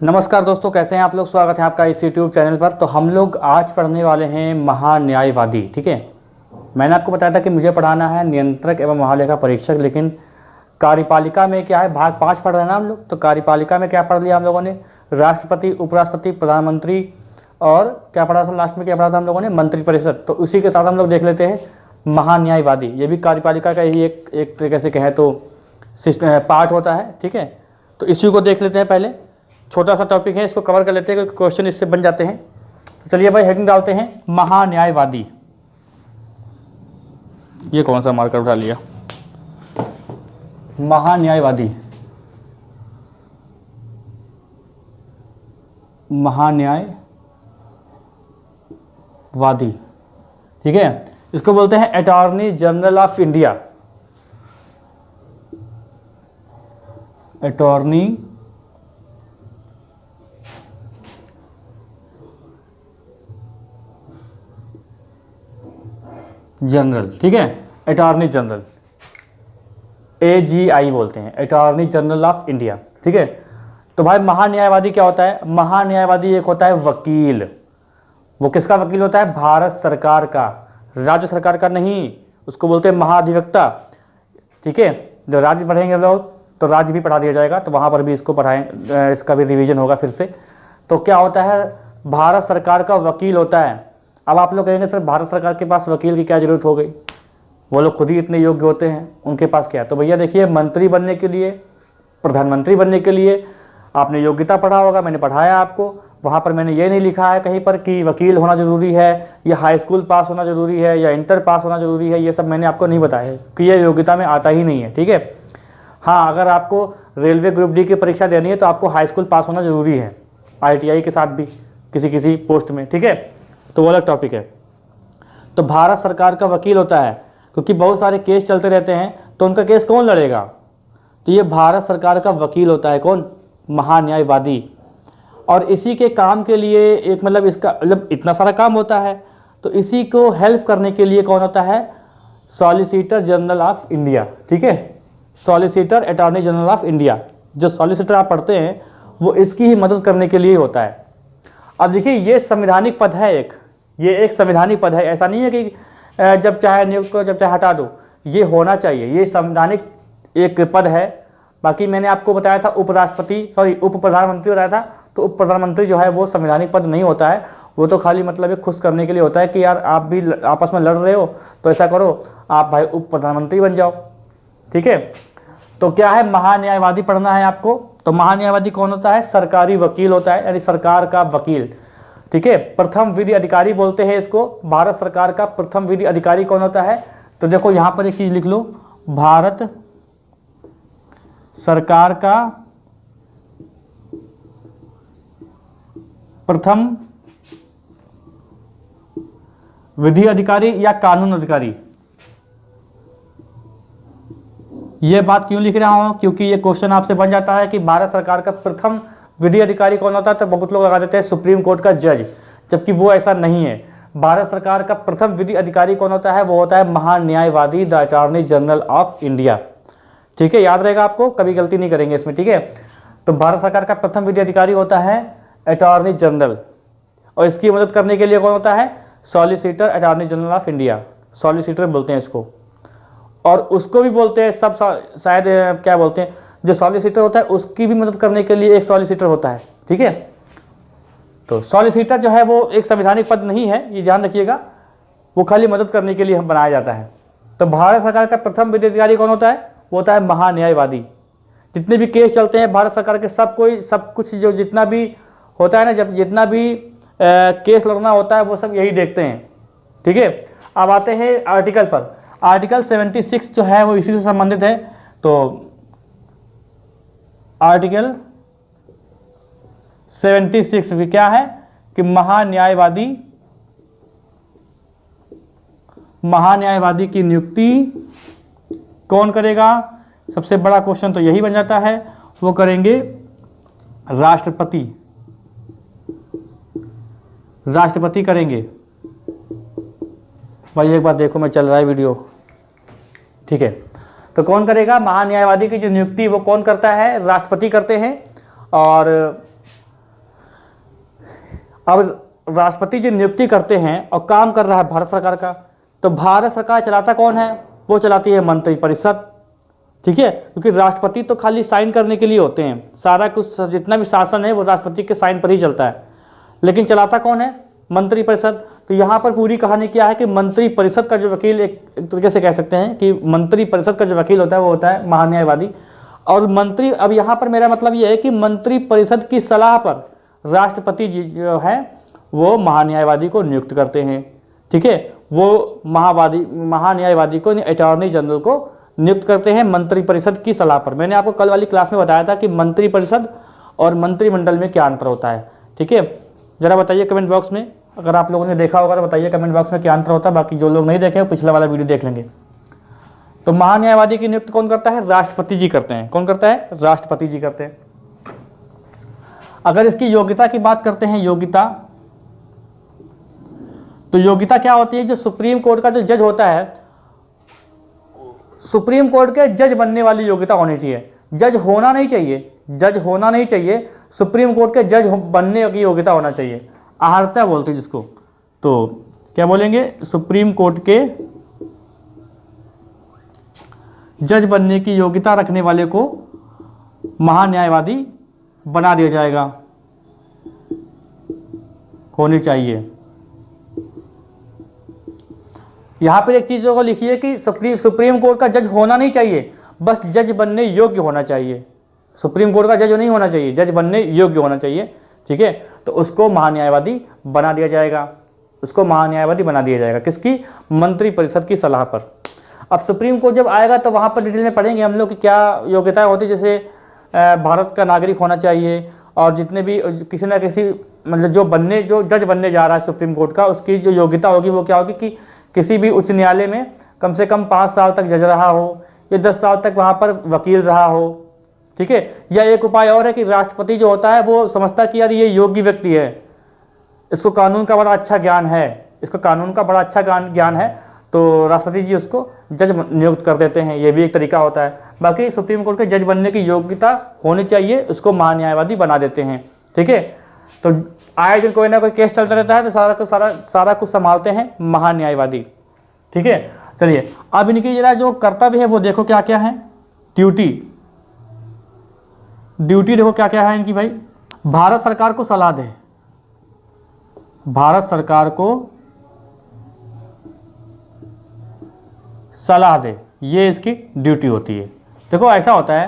नमस्कार दोस्तों, कैसे हैं आप लोग। स्वागत है आपका इस यूट्यूब चैनल पर। तो हम लोग आज पढ़ने वाले हैं महान्यायवादी। ठीक है, मैंने आपको बताया था कि मुझे पढ़ाना है नियंत्रक एवं महालेखा परीक्षक, लेकिन कार्यपालिका में क्या है, भाग 5 पढ़ रहे हैं ना हम लोग। तो कार्यपालिका में क्या पढ़ लिया हम लोगों ने, राष्ट्रपति, उपराष्ट्रपति, प्रधानमंत्री और क्या पढ़ा था लास्ट में, क्या पढ़ा था हम लोगों ने, मंत्रिपरिषद। तो उसी के साथ हम लोग देख लेते हैं महान्यायवादी। ये भी कार्यपालिका का ही एक तरीके से कहें तो सिस्टम पार्ट होता है। ठीक है, तो इसी को देख लेते हैं। पहले छोटा सा टॉपिक है, इसको कवर कर लेते हैं, क्योंकि क्वेश्चन इससे बन जाते हैं। तो चलिए भाई हेडिंग डालते हैं, महान्यायवादी। ये कौन सा मार्कर उठा लिया, महान्यायवादी। महान्यायवादी, ठीक है, इसको बोलते हैं attorney general of India. Attorney general, ठीक है, अटॉर्नी जनरल, AGI बोलते हैं, अटॉर्नी जनरल ऑफ इंडिया। ठीक है, तो भाई महान्यायवादी क्या होता है। महान्यायवादी एक होता है वकील। वो किसका वकील होता है, भारत सरकार का, राज्य सरकार का नहीं। उसको बोलते हैं महाधिवक्ता। ठीक है, जो राज्य पढ़ेंगे लोग तो राज्य भी पढ़ा दिया जाएगा, तो वहाँ पर भी इसको पढ़ाएं, इसका भी रिवीजन होगा फिर से। तो क्या होता है, भारत सरकार का वकील होता है। अब आप लोग कहेंगे सर भारत सरकार के पास वकील की क्या जरूरत हो गई, वो लोग खुद ही इतने योग्य होते हैं, उनके पास क्या है। तो भैया देखिए, मंत्री बनने के लिए, प्रधानमंत्री बनने के लिए आपने योग्यता पढ़ा होगा, मैंने पढ़ाया आपको। वहाँ पर मैंने ये नहीं लिखा है कहीं पर कि वकील होना जरूरी है या हाई स्कूल पास होना जरूरी है या इंटर पास होना जरूरी है। ये सब मैंने आपको नहीं बताया है कि ये योग्यता में आता ही नहीं है। ठीक है, हाँ, अगर आपको रेलवे ग्रुप डी की परीक्षा देनी है तो आपको हाई स्कूल पास होना जरूरी है, ITI के साथ भी किसी किसी पोस्ट में। ठीक है, तो वो अलग टॉपिक है। तो भारत सरकार का वकील होता है, क्योंकि बहुत सारे केस चलते रहते हैं, तो उनका केस कौन लड़ेगा, तो ये भारत सरकार का वकील होता है। कौन, महान्यायवादी। और इसी के काम के लिए एक मतलब इसका मतलब इतना सारा काम होता है, तो इसी को हेल्प करने के लिए कौन होता है, सॉलिसिटर जनरल ऑफ इंडिया। ठीक है, solicitor attorney general of India. जो सॉलिसिटर आप पढ़ते हैं वो इसकी ही मदद करने के लिए होता है। अब देखिए, ये संवैधानिक पद है, ये एक संवैधानिक पद है। ऐसा नहीं है कि जब चाहे नियुक्त करो, जब चाहे हटा दो। ये होना चाहिए, ये संवैधानिक एक पद है। बाकी मैंने आपको बताया था उप प्रधानमंत्री बताया था। तो उप प्रधानमंत्री जो है वो संवैधानिक पद नहीं होता है, वो तो खाली मतलब एक खुश करने के लिए होता है कि यार आप भी आपस में लड़ रहे हो तो ऐसा करो, आप भाई उप प्रधानमंत्री बन जाओ। ठीक है, तो क्या है, महान्यायवादी पढ़ना है आपको। तो महान्यायवादी कौन होता है, सरकारी वकील होता है, यानी सरकार का वकील। ठीक है, प्रथम विधि अधिकारी बोलते हैं इसको। भारत सरकार का प्रथम विधि अधिकारी कौन होता है, तो देखो यहां पर एक चीज लिख लो, भारत सरकार का प्रथम विधि अधिकारी या कानून अधिकारी। यह बात क्यों लिख रहा हूं, क्योंकि यह क्वेश्चन आपसे बन जाता है कि भारत सरकार का प्रथम विधि अधिकारी कौन होता है, तो बहुत लोग लगा देते हैं सुप्रीम कोर्ट का जज, जबकि वो ऐसा नहीं है। भारत सरकार का प्रथम विधि अधिकारी कौन होता है, वो होता है महान्यायवादी, the attorney general of India. ठीक है, याद रहेगा आपको, कभी गलती नहीं करेंगे इसमें। ठीक है, तो भारत सरकार का प्रथम विधि अधिकारी होता है अटॉर्नी जनरल, और इसकी मदद करने के लिए कौन होता है, solicitor attorney general of India, solicitor बोलते हैं इसको। और उसको भी बोलते हैं सब शायद क्या बोलते हैं, जो सॉलिसिटर होता है उसकी भी मदद करने के लिए एक सॉलिसिटर होता है। ठीक है, तो सॉलिसिटर जो है वो एक संवैधानिक पद नहीं है, ये ध्यान रखिएगा, वो खाली मदद करने के लिए हम बनाया जाता है। तो भारत सरकार का प्रथम विधि अधिकारी कौन होता है, वो होता है महान्यायवादी। जितने भी केस चलते हैं भारत सरकार के, सब कुछ जो जितना भी होता है ना, जब जितना भी केस लड़ना होता है वो सब यही देखते हैं। ठीक है, अब आते हैं आर्टिकल पर। आर्टिकल 76 जो है वो इसी से संबंधित है। तो आर्टिकल 76 भी क्या है कि महान्यायवादी की नियुक्ति कौन करेगा, सबसे बड़ा क्वेश्चन तो यही बन जाता है, वो करेंगे राष्ट्रपति। राष्ट्रपति करेंगे। भाई एक बार देखो, मैं चल रहा है वीडियो, ठीक है। तो कौन करेगा, महान्यायवादी की जो नियुक्ति वो कौन करता है, राष्ट्रपति करते हैं। और अब राष्ट्रपति जी नियुक्ति करते हैं और काम कर रहा है भारत सरकार का, तो भारत सरकार चलाता कौन है? वो चलाती है मंत्रिपरिषद, ठीक है, क्योंकि राष्ट्रपति तो खाली साइन करने के लिए होते हैं, सारा कुछ जितना भी शासन है वो राष्ट्रपति के साइन पर ही चलता है, लेकिन चलाता कौन है? मंत्रिपरिषद। तो यहाँ पर पूरी कहानी क्या है कि मंत्रिपरिषद का जो वकील, एक तरीके से कह सकते हैं कि मंत्रिपरिषद का जो वकील होता है वो होता है महान्यायवादी। और मंत्री, अब यहाँ पर मेरा मतलब ये है कि मंत्रिपरिषद की सलाह पर राष्ट्रपति जी जो है वो महान्यायवादी को नियुक्त करते हैं, ठीक है, वो महान्यायवादी को, अटॉर्नी जनरल को नियुक्त करते हैं मंत्रिपरिषद की सलाह पर। मैंने आपको कल वाली क्लास में बताया था कि मंत्रिपरिषद और मंत्रिमंडल में क्या अंतर होता है, ठीक है। जरा बताइए कमेंट बॉक्स में, अगर आप लोगों ने देखा होगा तो बताइए कमेंट बॉक्स में क्या अंतर होता है। बाकी जो लोग नहीं देखे वो पिछला वाला वीडियो देख लेंगे। तो महान्यायवादी की नियुक्त कौन करता है? राष्ट्रपति जी करते हैं। कौन करता है? राष्ट्रपति जी करते हैं। अगर इसकी योग्यता की बात करते हैं, योग्यता, तो योग्यता क्या होती है? जो सुप्रीम कोर्ट का जो जज होता है, सुप्रीम कोर्ट के जज बनने वाली योग्यता होनी चाहिए। जज होना नहीं चाहिए, जज होना नहीं चाहिए, सुप्रीम कोर्ट के जज बनने की योग्यता होना चाहिए। अहर्ता बोलते हैं जिसको, तो क्या बोलेंगे? सुप्रीम कोर्ट के जज बनने की योग्यता रखने वाले को महान्यायवादी बना दिया जाएगा, होनी चाहिए। यहां पर एक चीज को लिखिए कि सुप्रीम कोर्ट का जज होना नहीं चाहिए, बस जज बनने योग्य होना चाहिए। सुप्रीम कोर्ट का जज नहीं होना चाहिए, जज बनने योग्य होना चाहिए, ठीक है। तो उसको महान्यायवादी बना दिया जाएगा, उसको महान्यायवादी बना दिया जाएगा। किसकी? मंत्रिपरिषद की सलाह पर। अब सुप्रीम कोर्ट जब आएगा तो वहां पर डिटेल में पढ़ेंगे हम लोग कि क्या योग्यताएं होती, जैसे भारत का नागरिक होना चाहिए, और जितने भी किसी ना किसी मतलब जो जज बनने जा रहा है सुप्रीम कोर्ट का, उसकी जो योग्यता होगी वो क्या होगी कि किसी भी उच्च न्यायालय में कम से कम 5 साल तक जज रहा हो, या 10 साल तक वहाँ पर वकील रहा हो, ठीक है। या एक उपाय और है कि राष्ट्रपति जो होता है वो समझता कि यार ये योग्य व्यक्ति है, इसको कानून का बड़ा अच्छा ज्ञान है, इसको कानून का बड़ा अच्छा ज्ञान है, तो राष्ट्रपति जी उसको जज नियुक्त कर देते हैं। ये भी एक तरीका होता है। बाकी सुप्रीम कोर्ट के जज बनने की योग्यता होनी चाहिए, उसको महान्यायवादी बना देते हैं, ठीक है। तो आए दिन कोई ना कोई केस चलता रहता है, तो सारा कुछ संभालते हैं महान्यायवादी, ठीक है। चलिए अब इनकी जरा जो कर्तव्य है वो देखो क्या क्या है। ड्यूटी देखो क्या क्या है इनकी भाई। भारत सरकार को सलाह दे, भारत सरकार को सलाह दे, ये इसकी ड्यूटी होती है। देखो ऐसा होता है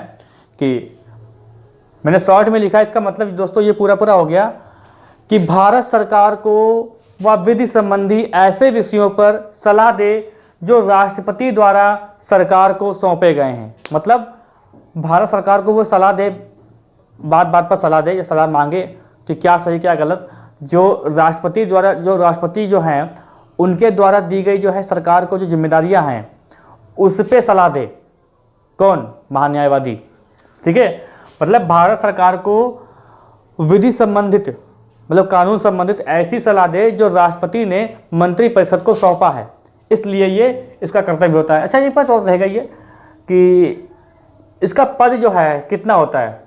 कि मैंने शॉर्ट में लिखा है, इसका मतलब दोस्तों ये पूरा हो गया कि भारत सरकार को वह विधि संबंधी ऐसे विषयों पर सलाह दे जो राष्ट्रपति द्वारा सरकार को सौंपे गए हैं। मतलब भारत सरकार को वो सलाह दे, बात बात पर सलाह दे या सलाह मांगे कि क्या सही क्या गलत, जो राष्ट्रपति जो हैं उनके द्वारा दी गई जो है सरकार को जो जिम्मेदारियां हैं उस पे सलाह दे। कौन? महान्यायवादी, ठीक है। मतलब भारत सरकार को विधि संबंधित मतलब कानून संबंधित ऐसी सलाह दे जो राष्ट्रपति ने मंत्रिपरिषद को सौंपा है, इसलिए ये इसका कर्तव्य होता है। अच्छा एक बात और रहेगा ये कि इसका पद जो है कितना होता है,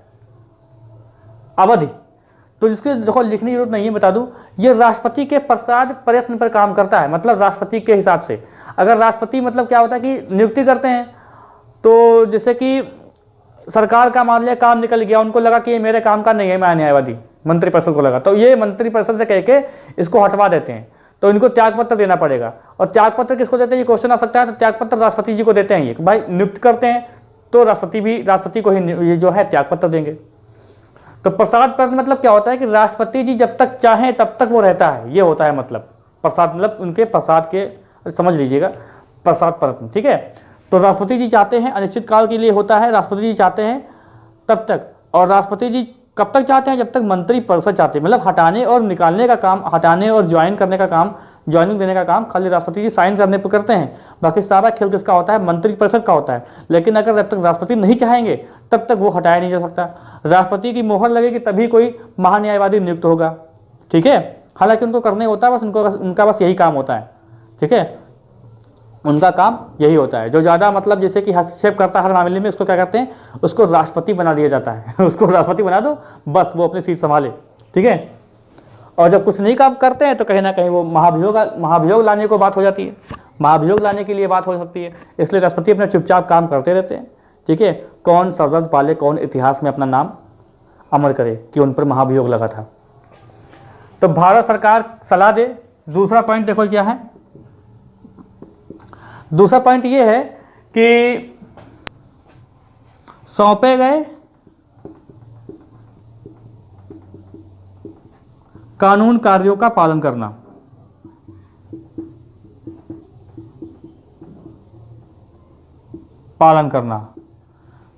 अवधि, तो जिसके देखो लिखने की जरूरत नहीं है, बता दूं, ये राष्ट्रपति के प्रयत्न पर काम करता है। मतलब राष्ट्रपति के हिसाब से, अगर राष्ट्रपति मतलब क्या होता है कि नियुक्ति करते हैं, तो जैसे कि सरकार का मान लिया काम निकल गया, उनको लगा कि ये मेरे काम का नहीं है, मैं न्यायवादी, मंत्रिपरिषद को लगा, तो ये मंत्रिपरिषद से कह के इसको हटवा देते हैं, तो इनको त्यागपत्र देना पड़ेगा। और त्यागपत्र किसको देते हैं, ये क्वेश्चन आ सकता है, तो त्यागपत्र राष्ट्रपति जी को देते हैं। ये भाई नियुक्त करते हैं तो राष्ट्रपति को ही ये जो है त्यागपत्र देंगे। तो प्रसाद पत्र मतलब क्या होता है कि राष्ट्रपति जी जब तक चाहें तब तक वो रहता है, ये होता है मतलब प्रसाद, मतलब उनके प्रसाद के, समझ लीजिएगा, प्रसाद पत्र, ठीक है। तो राष्ट्रपति जी चाहते हैं, अनिश्चित काल के लिए होता है, राष्ट्रपति जी चाहते हैं तब तक, और राष्ट्रपति जी कब तक चाहते हैं, जब तक मंत्रिपरिषद चाहते हैं। मतलब हटाने और निकालने का काम, हटाने और ज्वाइन करने का काम, ज्वाइनिंग देने का काम खाली राष्ट्रपति जी साइन करने पर करते हैं, बाकी सारा खेल किसका होता है, मंत्रिपरिषद का होता है। लेकिन अगर जब तक राष्ट्रपति नहीं चाहेंगे तब तक वो हटाया नहीं जा सकता। राष्ट्रपति की मोहर लगेगी तभी कोई महान्यायवादी नियुक्त होगा, ठीक है। हालांकि उनको करने होता है, बस उनका बस यही काम होता है, ठीक है, उनका काम यही होता है। जो ज़्यादा मतलब जैसे कि हस्तक्षेप करता है हर मामले में, उसको क्या करते हैं, उसको राष्ट्रपति बना दिया जाता है उसको राष्ट्रपति बना दो, बस वो अपनी सीट संभाले, ठीक है। और जब कुछ नहीं काम करते हैं तो कहीं ना कहीं वो महाभियोग लाने को बात हो जाती है, महाभियोग लाने के लिए बात हो सकती है। इसलिए राष्ट्रपति अपना चुपचाप काम करते रहते हैं। ठीक है, कौन सरदर्द पाले, कौन इतिहास में अपना नाम अमर करे कि उन पर महाभियोग लगा था। तो भारत सरकार सलाह दे। दूसरा पॉइंट देखो क्या है, दूसरा पॉइंट ये है कि सौंपे गए कानून कार्यों का पालन करना। पालन करना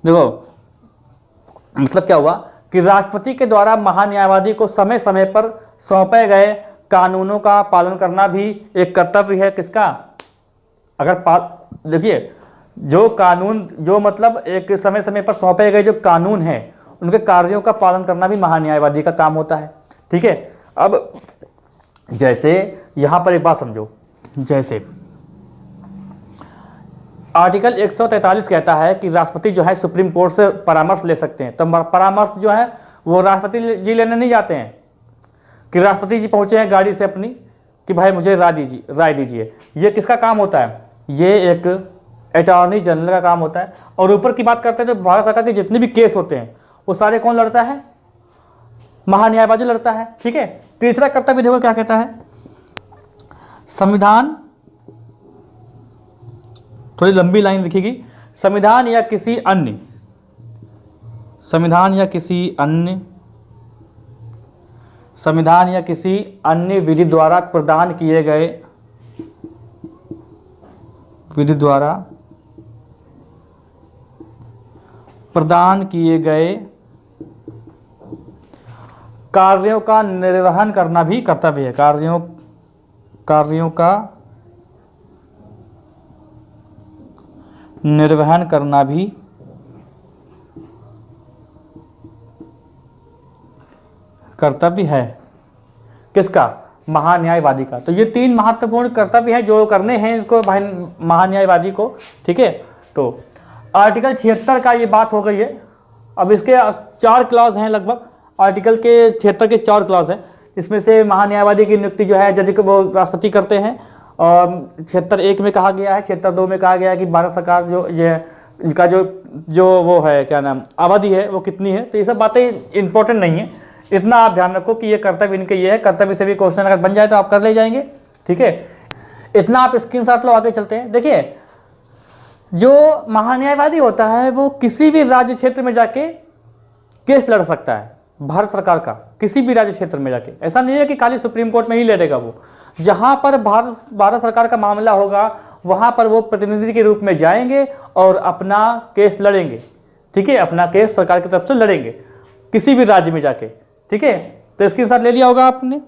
देखो मतलब क्या हुआ कि राष्ट्रपति के द्वारा महान्यायवादी को समय समय पर सौंपे गए कानूनों का पालन करना भी एक कर्तव्य है किसका। अगर देखिए जो कानून, जो मतलब एक समय समय पर सौंपे गए जो कानून हैं उनके कार्यों का पालन करना भी महान्यायवादी का काम होता है। ठीक है, अब जैसे यहां पर एक बात समझो, जैसे आर्टिकल 143 कहता है कि राष्ट्रपति जो है सुप्रीम कोर्ट से परामर्श ले सकते हैं। तो परामर्श जो है वो राष्ट्रपति जी लेने नहीं जाते हैं कि राष्ट्रपति जी पहुंचे हैं गाड़ी से अपनी कि भाई मुझे राय दीजिए। ये किसका काम होता है, ये एक अटॉर्नी जनरल का काम होता है। और ऊपर की बात करते हैं तो भारत सरकार के जितने भी केस होते हैं वो सारे कौन लड़ता है, महान्यायवादी लड़ता है। ठीक है, तीसरा कर्तव्य देखो क्या कहता है, संविधान, थोड़ी लंबी लाइन लिखिएगी, संविधान या किसी अन्य विधि द्वारा प्रदान किए गए कार्यों का निर्वहन करना भी कर्तव्य है। कार्यों का निर्वहन करना भी कर्तव्य है किसका, महान्यायवादी का। तो ये तीन महत्वपूर्ण कर्तव्य हैं जो करने हैं इसको महान्यायवादी को। ठीक है, तो आर्टिकल 76 का ये बात हो गई है। अब इसके 4 क्लॉज हैं लगभग, आर्टिकल के 76 के 4 क्लॉज हैं। इसमें से महान्यायवादी की नियुक्ति जो है जज को वो राष्ट्रपति करते हैं। और 76(1) में कहा गया है, 76(2) में कहा गया है कि भारत सरकार जो ये इनका जो वो है क्या नाम अवधि है वो कितनी है। तो ये सब बातें इंपॉर्टेंट नहीं है, इतना आप ध्यान रखो कि ये कर्तव्य इनके ये है। कर्तव्य से भी क्वेश्चन अगर बन जाए तो आप कर ले जाएंगे। ठीक है, इतना आप स्क्रीनशॉट लो, आगे चलते हैं। देखिए जो महान्यायवादी होता है वो किसी भी राज्य क्षेत्र में जाके केस लड़ सकता है, भारत सरकार का किसी भी राज्य क्षेत्र में जाके। ऐसा नहीं है कि खाली सुप्रीम कोर्ट में ही लड़ेगा, वो जहां पर भारत सरकार का मामला होगा वहां पर वो प्रतिनिधि के रूप में जाएंगे और अपना केस लड़ेंगे। ठीक है, अपना केस सरकार की तरफ से लड़ेंगे किसी भी राज्य में जाके। ठीक है, तो इसके साथ ले लिया होगा आपने।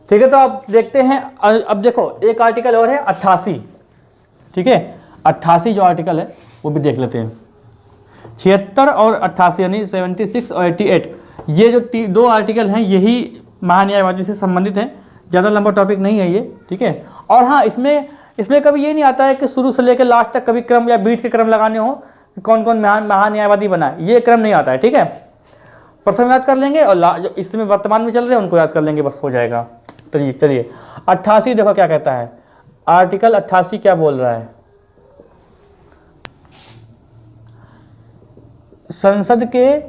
ठीक है, तो आप देखते हैं। अब देखो एक आर्टिकल और है 88। ठीक है, 88 जो आर्टिकल है वो भी देख लेते हैं। 76 और 88 यानी 76 और 88 ये जो 2 आर्टिकल हैं यही महान्यायवादी से संबंधित हैं। ज़्यादा लंबा टॉपिक नहीं है ये। ठीक है, और हाँ इसमें कभी ये नहीं आता है कि शुरू से लेकर लास्ट तक कभी क्रम या बीच के क्रम लगाने हो, कौन कौन महान्यायवादी बना है, ये क्रम नहीं आता है। ठीक है, प्रथम याद कर लेंगे और जो इसमें वर्तमान में चल रहे हैं उनको याद कर लेंगे, बस हो जाएगा। चलिए 88 देखो क्या कहता है, आर्टिकल 88 क्या बोल रहा है, संसद के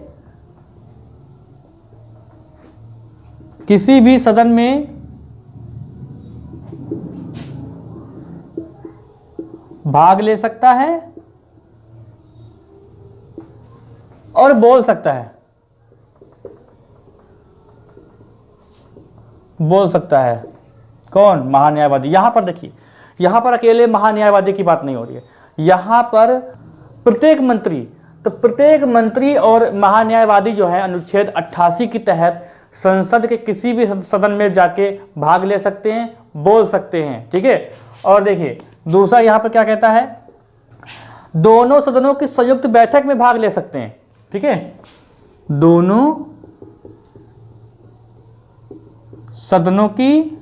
किसी भी सदन में भाग ले सकता है और बोल सकता है। कौन, महान्यायवादी। यहां पर देखिए, यहां पर अकेले महान्यायवादी की बात नहीं हो रही है, यहां पर प्रत्येक मंत्री और महान्यायवादी जो है अनुच्छेद 88 के तहत संसद के किसी भी सदन में जाके भाग ले सकते हैं, बोल सकते हैं। ठीक है, और देखिए दूसरा यहां पर क्या कहता है, दोनों सदनों की संयुक्त बैठक में भाग ले सकते हैं। ठीक है, दोनों सदनों की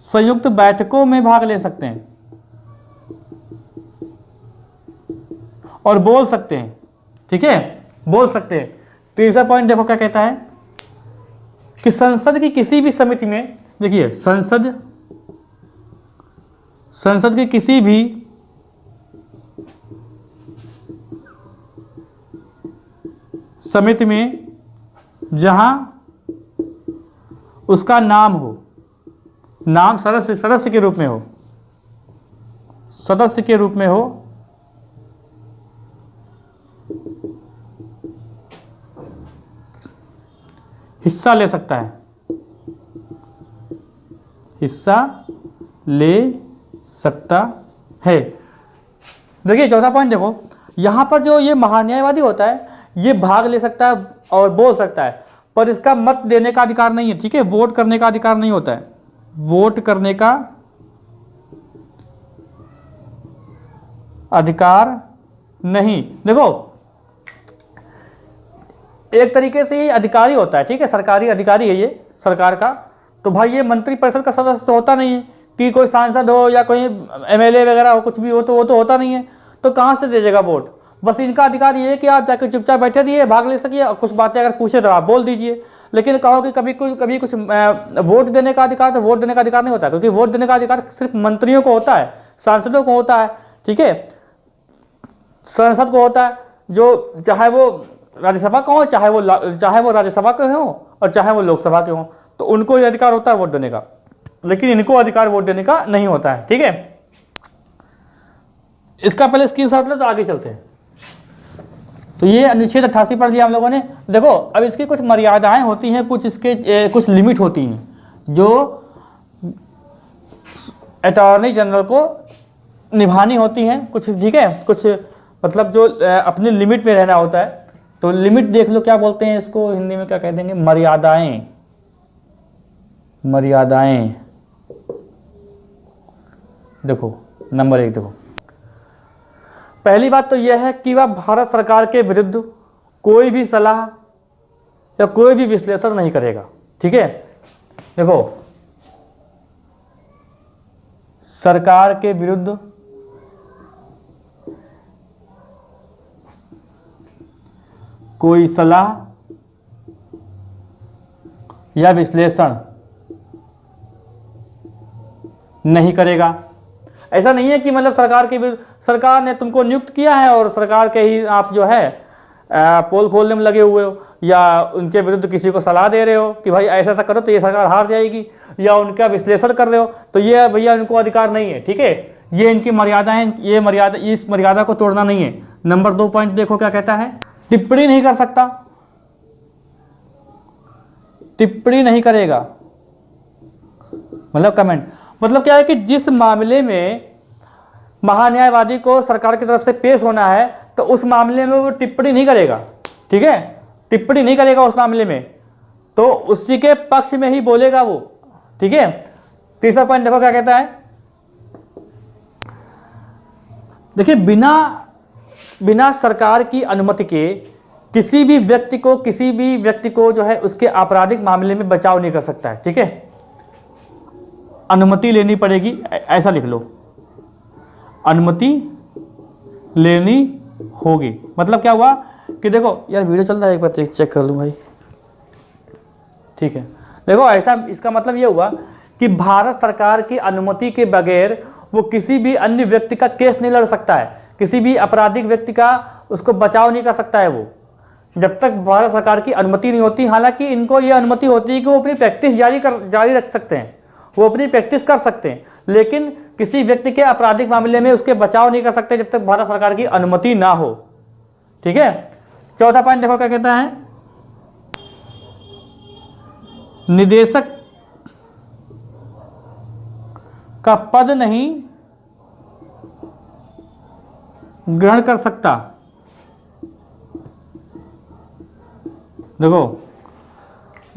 संयुक्त बैठकों में भाग ले सकते हैं और बोल सकते हैं, ठीक है, बोल सकते हैं। तीसरा पॉइंट देखो क्या कहता है कि संसद की किसी भी समिति में, देखिए संसद की किसी भी समिति में जहां उसका नाम हो, नाम सदस्य के रूप में हो, सदस्य के रूप में हो, हिस्सा ले सकता है, हिस्सा ले सकता है। देखिए चौथा पॉइंट देखो, यहां पर जो ये महान्यायवादी होता है ये भाग ले सकता है और बोल सकता है, पर इसका मत देने का अधिकार नहीं है, ठीक है, वोट करने का अधिकार नहीं होता है, वोट करने का अधिकार नहीं। देखो एक तरीके से ये अधिकारी होता है, ठीक है, सरकारी अधिकारी है ये सरकार का, तो भाई ये मंत्रिपरिषद का सदस्य तो होता नहीं है कि कोई सांसद हो या कोई एमएलए वगैरह हो, कुछ भी हो, तो वो तो होता नहीं है, तो कहाँ से दे देगा वोट। बस इनका अधिकार ये है कि आप जाकर चुपचाप बैठे रहिए, भाग ले सकिए, और कुछ बातें अगर पूछे तो आप बोल दीजिए, लेकिन कहो कि कभी कुछ वोट देने का अधिकार, तो वोट देने का अधिकार नहीं होता, क्योंकि वोट देने का अधिकार सिर्फ मंत्रियों को होता है, सांसदों को होता है, ठीक है, संसद को होता है, जो चाहे वो राज्यसभा का हो, चाहे वो राज्यसभा के हो और चाहे वो लोकसभा के हो, तो उनको ये अधिकार होता है वोट देने का, लेकिन इनको अधिकार वोट देने का नहीं होता है, ठीक है। इसका पहले स्क्रीनशॉट ले तो आगे चलते हैं। तो ये अनुच्छेद 88 पढ़ लिया हम लोगों ने। देखो अब इसकी कुछ मर्यादाएं होती हैं, कुछ इसके कुछ लिमिट होती हैं जो अटॉर्नी जनरल को निभानी होती हैं कुछ, ठीक है, कुछ मतलब जो अपनी लिमिट में रहना होता है। तो लिमिट देख लो क्या बोलते हैं इसको, हिंदी में क्या कह देंगे, मर्यादाएं। मर्यादाएं देखो नंबर 1 देखो, पहली बात तो यह है कि वह भारत सरकार के विरुद्ध कोई भी सलाह या कोई भी विश्लेषण नहीं करेगा, ठीक है। देखो सरकार के विरुद्ध कोई सलाह या विश्लेषण नहीं करेगा। ऐसा नहीं है कि मतलब सरकार ने तुमको नियुक्त किया है और सरकार के ही आप जो है पोल खोलने में लगे हुए हो, या उनके विरुद्ध किसी को सलाह दे रहे हो कि भाई ऐसा ऐसा करो तो ये सरकार हार जाएगी, या उनका विश्लेषण कर रहे हो, तो ये भैया इनको अधिकार नहीं है, ठीक है। ये इनकी मर्यादा है, ये मर्यादा, इस मर्यादा को तोड़ना नहीं है। नंबर 2 पॉइंट देखो क्या कहता है, टिप्पणी नहीं कर सकता, टिप्पणी नहीं करेगा, मतलब कमेंट, मतलब क्या है कि जिस मामले में महान्यायवादी को सरकार की तरफ से पेश होना है तो उस मामले में वो टिप्पणी नहीं करेगा, ठीक है, टिप्पणी नहीं करेगा उस मामले में, तो उसी के पक्ष में ही बोलेगा वो, ठीक है। तीसरा पॉइंट देखो क्या कहता है, देखिए बिना सरकार की अनुमति के किसी भी व्यक्ति को जो है उसके आपराधिक मामले में बचाव नहीं कर सकता है, ठीक है, अनुमति लेनी पड़ेगी, ऐसा लिख लो, अनुमति लेनी होगी। मतलब क्या हुआ कि देखो यार वीडियो चल रहा है, एक बार चेक कर लूँ भाई, ठीक है। देखो ऐसा, इसका मतलब ये हुआ कि भारत सरकार की अनुमति के बगैर वो किसी भी अन्य व्यक्ति का केस नहीं लड़ सकता है, किसी भी आपराधिक व्यक्ति का उसको बचाव नहीं कर सकता है वो, जब तक भारत सरकार की अनुमति नहीं होती। हालांकि इनको ये अनुमति होती है कि वो अपनी प्रैक्टिस जारी रख सकते हैं, वो अपनी प्रैक्टिस कर सकते हैं, लेकिन किसी व्यक्ति के आपराधिक मामले में उसके बचाव नहीं कर सकते जब तक भारत सरकार की अनुमति ना हो, ठीक है। चौथा पॉइंट देखो क्या कहता है, निदेशक का पद नहीं ग्रहण कर सकता। देखो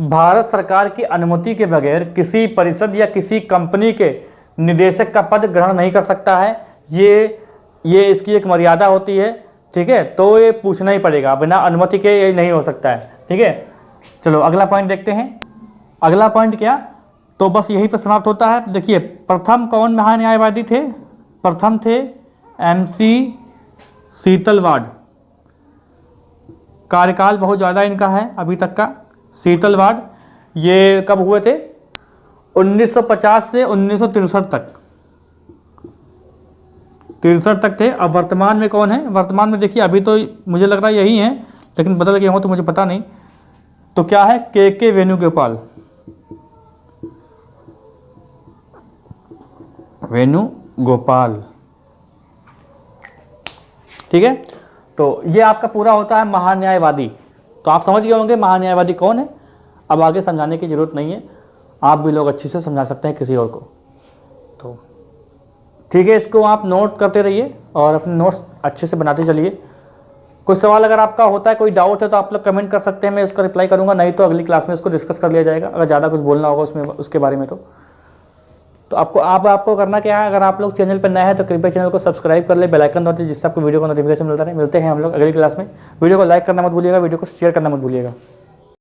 भारत सरकार की अनुमति के बगैर किसी परिषद या किसी कंपनी के निदेशक का पद ग्रहण नहीं कर सकता है, ये इसकी एक मर्यादा होती है, ठीक है। तो ये पूछना ही पड़ेगा, बिना अनुमति के ये नहीं हो सकता है, ठीक है। चलो अगला पॉइंट देखते हैं। अगला पॉइंट क्या तो बस यही पर समाप्त होता है। देखिए प्रथम कौन महान्यायवादी थे? प्रथम थे MC सीतलवाड़। कार्यकाल बहुत ज़्यादा इनका है अभी तक का। सीतलवाड़ ये कब हुए थे? 1950 से 1963 तक, 63 तक थे। अब वर्तमान में कौन है? वर्तमान में देखिए अभी तो मुझे लग रहा है यही है, लेकिन बदल गए हो तो मुझे पता नहीं। तो क्या है? के वेणुगोपाल, वेणुगोपाल। ठीक है, तो ये आपका पूरा होता है महान्यायवादी। तो आप समझ गए होंगे महान्यायवादी कौन है। अब आगे समझाने की जरूरत नहीं है, आप भी लोग अच्छे से समझा सकते हैं किसी और को। तो ठीक है, इसको आप नोट करते रहिए और अपने नोट्स अच्छे से बनाते चलिए। कोई सवाल अगर आपका होता है, कोई डाउट है तो आप लोग कमेंट कर सकते हैं, मैं उसका रिप्लाई करूंगा। नहीं तो अगली क्लास में इसको डिस्कस कर लिया जाएगा, अगर ज़्यादा कुछ बोलना होगा उसमें उसके बारे में। तो आपको करना क्या है, अगर आप लोग चैनल पर नए हैं तो कृपया चैनल को सब्सक्राइब कर ले, बेल आइकन दबाइए, जिससे आपको वीडियो का नोटिफिकेशन मिलता रहे। मिलते हैं हम लोग अगली क्लास में। वीडियो को लाइक करना मत भूलिएगा, वीडियो को शेयर करना मत भूलिएगा।